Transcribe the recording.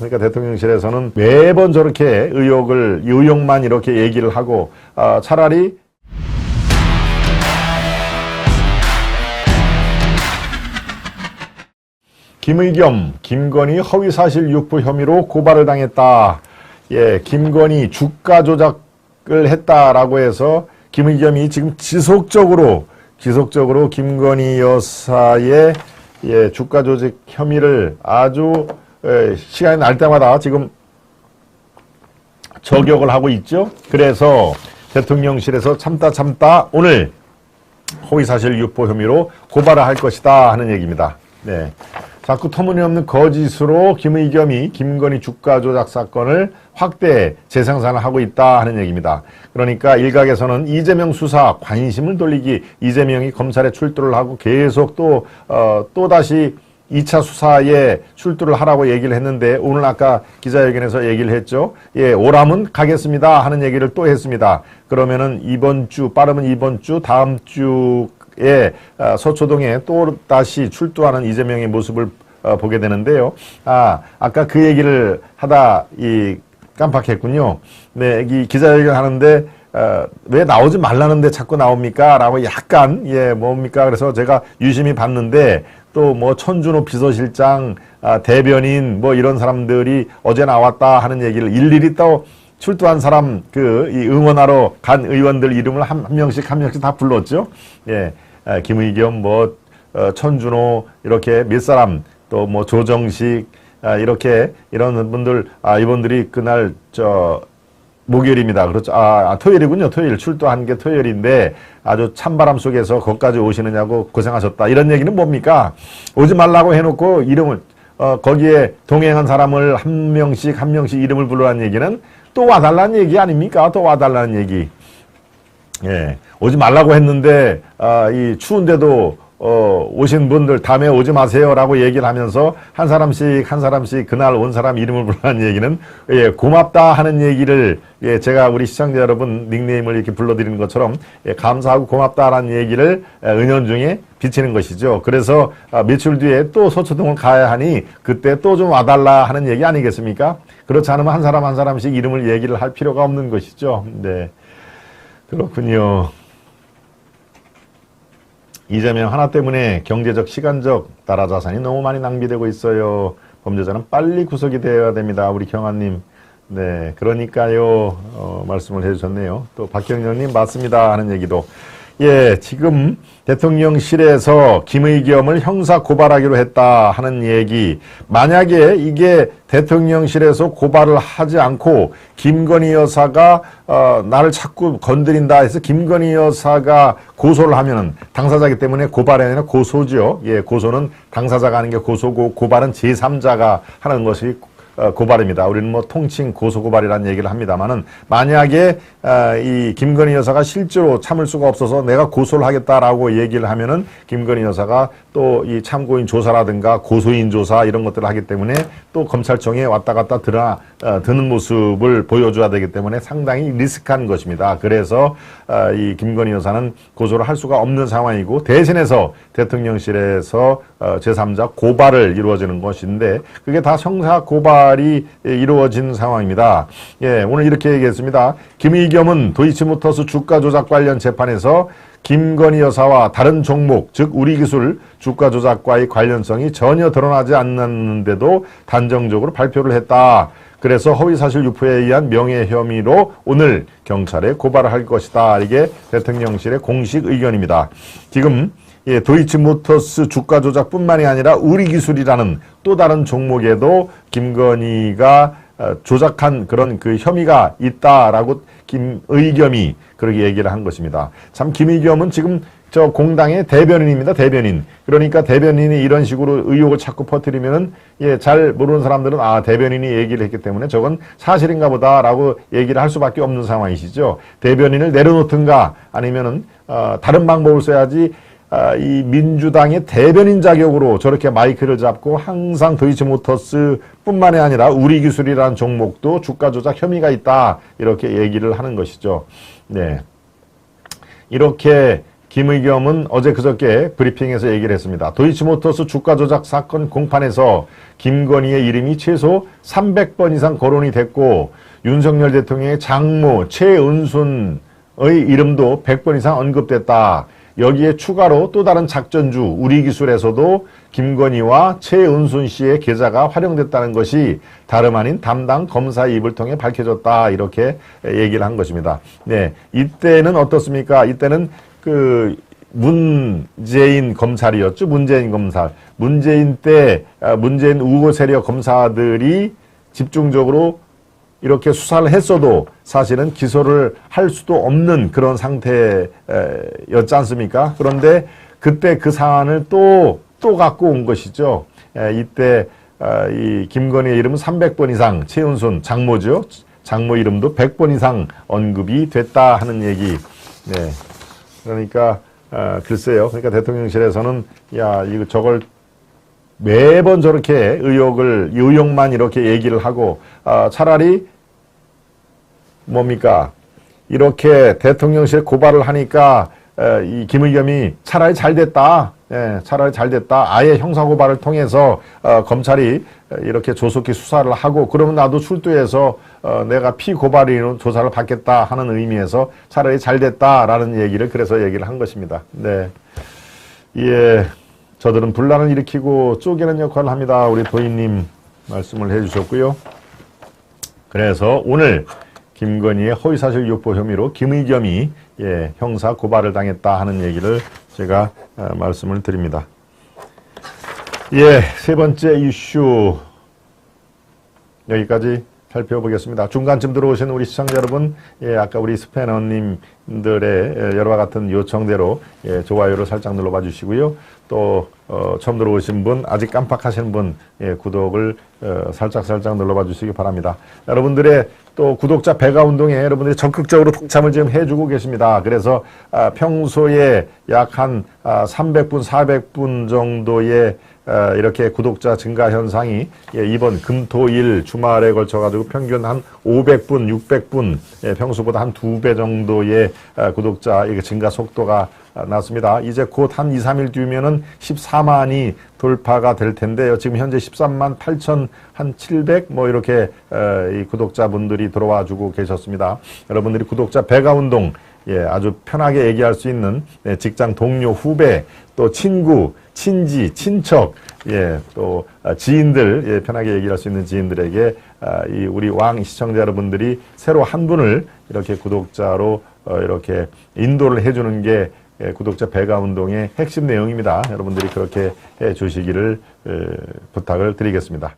그러니까 대통령실에서는 매번 저렇게 의혹만 이렇게 얘기를 하고, 차라리 김의겸, 김건희 허위사실 유포 혐의로 고발을 당했다. 예, 김건희 주가 조작을 했다라고 해서 김의겸이 지금 지속적으로 김건희 여사의 주가 조작 혐의를 아주 시간이 날 때마다 지금 저격을 하고 있죠. 그래서 대통령실에서 참다 오늘 허위사실 유포 혐의로 고발을 할 것이다 하는 얘기입니다. 네. 자꾸 터무니없는 거짓으로 김의겸이 김건희 주가 조작 사건을 확대 재생산을 하고 있다 하는 얘기입니다. 그러니까 일각에서는 이재명 수사 관심을 돌리기, 이재명이 검찰에 출두를 하고 계속 또다시 2차 수사에 출두를 하라고 얘기를 했는데, 오늘 아까 기자회견에서 얘기를 했죠. 예, 오라면 가겠습니다 하는 얘기를 또 했습니다. 그러면은 빠르면 이번 주, 다음 주에 서초동에 또 다시 출두하는 이재명의 모습을 보게 되는데요. 아까 그 얘기를 하다 깜빡했군요. 네, 이 기자회견 하는데 왜 나오지 말라는데 자꾸 나옵니까? 라고 약간 뭡니까? 그래서 제가 유심히 봤는데, 또 뭐 천준호 비서실장, 대변인 뭐 이런 사람들이 어제 나왔다 하는 얘기를 일일이 또 출두한 사람 이 응원하러 간 의원들 이름을 한 명씩 다 불렀죠. 예, 김의겸, 천준호 이렇게 몇 사람, 또 뭐 조정식 이렇게 이런 분들, 이분들이 그날 목요일입니다. 그렇죠. 토요일이군요. 토요일 출두한 게 토요일인데 아주 찬바람 속에서 거기까지 오시느냐고 고생하셨다. 이런 얘기는 뭡니까? 오지 말라고 해놓고 이름을 거기에 동행한 사람을 한 명씩 이름을 부르라는 얘기는 또 와달라는 얘기 아닙니까? 또 와달라는 얘기. 예, 오지 말라고 했는데 이 추운데도 오신 분들 다음에 오지 마세요라고 얘기를 하면서 한 사람씩 그날 온 사람 이름을 부르는 얘기는 고맙다 하는 얘기를 제가 우리 시청자 여러분 닉네임을 이렇게 불러드리는 것처럼 감사하고 고맙다라는 얘기를 은연중에 비치는 것이죠. 그래서 며칠 뒤에 또 서초동을 가야 하니 그때 또 좀 와달라 하는 얘기 아니겠습니까? 그렇지 않으면 한 사람씩 이름을 얘기를 할 필요가 없는 것이죠. 네, 그렇군요. 이재명 하나 때문에 경제적, 시간적, 나라 자산이 너무 많이 낭비되고 있어요. 범죄자는 빨리 구속이 되어야 됩니다. 우리 경아님. 네, 그러니까요. 말씀을 해주셨네요. 또 박경련님 맞습니다 하는 얘기도. 예, 지금 대통령실에서 김의겸을 형사 고발하기로 했다 하는 얘기. 만약에 이게 대통령실에서 고발을 하지 않고 김건희 여사가 나를 자꾸 건드린다 해서 김건희 여사가 고소를 하면은, 당사자이기 때문에 고발이 아니라 고소죠. 예, 고소는 당사자가 하는 게 고소고 고발은 제3자가 하는 것이 고발입니다. 우리는 뭐 통칭 고소고발이라는 얘기를 합니다만은, 만약에 이 김건희 여사가 실제로 참을 수가 없어서 내가 고소를 하겠다라고 얘기를 하면은 김건희 여사가 또 이 참고인 조사라든가 고소인 조사 이런 것들을 하기 때문에 또 검찰청에 왔다 갔다 드는 모습을 보여줘야 되기 때문에 상당히 리스크한 것입니다. 그래서 이 김건희 여사는 고소를 할 수가 없는 상황이고, 대신해서 대통령실에서 제3자 고발을 이루어지는 것인데, 그게 다 형사 고발이 이루어진 상황입니다. 예, 오늘 이렇게 얘기했습니다. 김의겸은 도이치모터스 주가 조작 관련 재판에서 김건희 여사와 다른 종목, 즉 우리기술 주가 조작과의 관련성이 전혀 드러나지 않았는데도 단정적으로 발표를 했다. 그래서 허위사실 유포에 의한 명예 혐의로 오늘 경찰에 고발을 할 것이다. 이게 대통령실의 공식 의견입니다. 지금 도이치모터스 주가 조작뿐만이 아니라 우리기술이라는 또 다른 종목에도 김건희가 조작한 그런 그 혐의가 있다라고 김의겸이 그렇게 얘기를 한 것입니다. 참, 김의겸은 지금 저 공당의 대변인입니다. 대변인. 그러니까 대변인이 이런 식으로 의혹을 자꾸 퍼뜨리면은 잘 모르는 사람들은 대변인이 얘기를 했기 때문에 저건 사실인가 보다라고 얘기를 할 수밖에 없는 상황이시죠. 대변인을 내려놓든가 아니면은 다른 방법을 써야지. 이 민주당의 대변인 자격으로 저렇게 마이크를 잡고 항상 도이치모터스 뿐만이 아니라 우리기술이라는 종목도 주가 조작 혐의가 있다 이렇게 얘기를 하는 것이죠. 네, 이렇게 김의겸은 어제 그저께 브리핑에서 얘기를 했습니다. 도이치모터스 주가 조작 사건 공판에서 김건희의 이름이 최소 300번 이상 거론이 됐고 윤석열 대통령의 장모 최은순의 이름도 100번 이상 언급됐다. 여기에 추가로 또 다른 작전주 우리기술에서도 김건희와 최은순 씨의 계좌가 활용됐다는 것이 다름 아닌 담당 검사의 입을 통해 밝혀졌다. 이렇게 얘기를 한 것입니다. 네, 이때는 어떻습니까? 이때는 그 문재인 검찰이었죠. 문재인 검사. 문재인 때 문재인 우호 세력 검사들이 집중적으로 이렇게 수사를 했어도 사실은 기소를 할 수도 없는 그런 상태였지 않습니까? 그런데 그때 그 사안을 또 갖고 온 것이죠. 이때 이 김건희의 이름은 300번 이상, 최은순 장모죠. 장모 이름도 100번 이상 언급이 됐다 하는 얘기. 네. 그러니까 글쎄요. 그러니까 대통령실에서는 야, 이거 저걸 매번 저렇게 의혹만 이렇게 얘기를 하고, 차라리 뭡니까? 이렇게 대통령실 고발을 하니까, 이 김의겸이 차라리 잘 됐다. 예, 차라리 잘 됐다. 아예 형사고발을 통해서, 검찰이 이렇게 조속히 수사를 하고, 그러면 나도 출두해서, 내가 피고발인으로 조사를 받겠다 하는 의미에서 차라리 잘 됐다라는 얘기를, 그래서 얘기를 한 것입니다. 네. 예. 저들은 분란을 일으키고 쪼개는 역할을 합니다. 우리 도인님 말씀을 해주셨고요. 그래서 오늘 김건희의 허위사실 유포 혐의로 김의겸이 형사 고발을 당했다 하는 얘기를 제가 말씀을 드립니다. 세 번째 이슈 여기까지 살펴보겠습니다. 중간쯤 들어오신 우리 시청자 여러분, 아까 우리 스패너님들의 여러와 같은 요청대로 좋아요를 살짝 눌러봐 주시고요. 또 처음 들어오신 분, 아직 깜빡하시는 분, 구독을 살짝 눌러봐 주시기 바랍니다. 여러분들의 또 구독자 배가 운동에 여러분들이 적극적으로 동참을 지금 해주고 계십니다. 그래서 평소에 약 한 300분, 400분 정도의 이렇게 구독자 증가 현상이 이번 금토일 주말에 걸쳐가지고 평균 한 500분, 600분, 평소보다 한 2배 정도의 구독자 증가 속도가 났습니다. 이제 곧 한 2, 3일 뒤면은 14만이 돌파가 될 텐데요. 지금 현재 13만 8천 한 700 뭐 이렇게 이 구독자분들이 들어와 주고 계셨습니다. 여러분들이 구독자 배가 운동 아주 편하게 얘기할 수 있는 직장 동료, 후배, 또 친구, 친지, 친척, 또 지인들, 편하게 얘기할 수 있는 지인들에게 이 우리 왕 시청자 여러분들이 새로 한 분을 이렇게 구독자로 이렇게 인도를 해주는 게 구독자 배가 운동의 핵심 내용입니다. 여러분들이 그렇게 해 주시기를 부탁을 드리겠습니다.